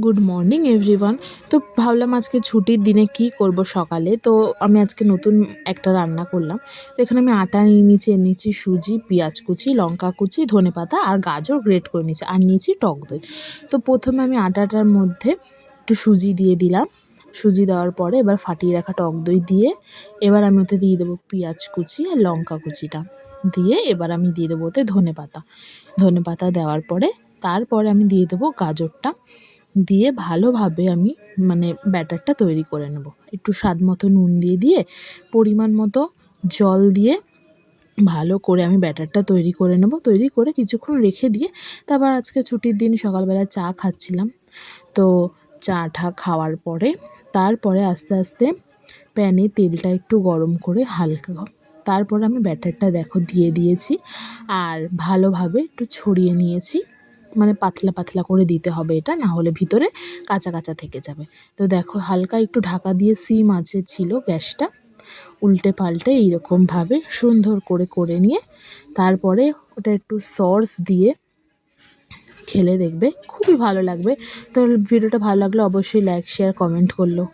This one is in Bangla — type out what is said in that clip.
Good morning everyone. তো ভাবলাম আজকে ছুটির দিনে কি করব সকালে। তো আমি আজকে নতুন একটা রান্না করলাম। তো এখানে আমি আটা নিয়েছি সুজি, পেঁয়াজ কুচি, লঙ্কা কুচি, ধনেপাতা আর গাজর গ্রেট করে নিয়েছি, আর নিয়েছি টক দই। তো প্রথমে আমি আটাটার মধ্যে একটু সুজি দিয়ে দিলাম। সুজি দেওয়ার পরে এবার ফাটিয়ে রাখা টক দই দিয়ে এবার আমি ওতে দিয়ে দেবো পেঁয়াজ কুচি আর লঙ্কা কুচিটা দিয়ে এবার আমি দিয়ে দেবো ওতে ধনেপাতা দেওয়ার পরে তারপরে আমি দিয়ে দেবো গাজরটা দিয়ে ভালোভাবে আমি ব্যাটারটা তৈরি করে নেব। একটু স্বাদ মতো নুন দিয়ে পরিমাণ মতো জল দিয়ে ভালো করে আমি ব্যাটারটা তৈরি করে নেব। তৈরি করে কিছুক্ষণ রেখে দিয়ে তারপর আজকে ছুটির দিন সকালবেলা চা খাচ্ছিলাম। তো চাটা খাওয়ার পরে তারপরে আস্তে আস্তে প্যানে তেলটা একটু গরম করে হালকা, তারপরে আমি ব্যাটারটা দিয়ে দিয়েছি আর ভালোভাবে একটু ছড়িয়ে নিয়েছি। পাতলা পাতলা করে দিতে হবে এটা, না হলে ভিতরে কাঁচা কাঁচা থেকে যাবে। তো দেখো হালকা একটু ঢাকা দিয়ে সিম আঁচে ছিল গ্যাসটা, উল্টে পাল্টে এইরকমভাবে সুন্দর করে নিয়ে তারপরে ওটা একটু সস দিয়ে খেলে দেখবে খুবই ভালো লাগবে। তো ভিডিওটা ভালো লাগলে অবশ্যই লাইক শেয়ার কমেন্ট করলো।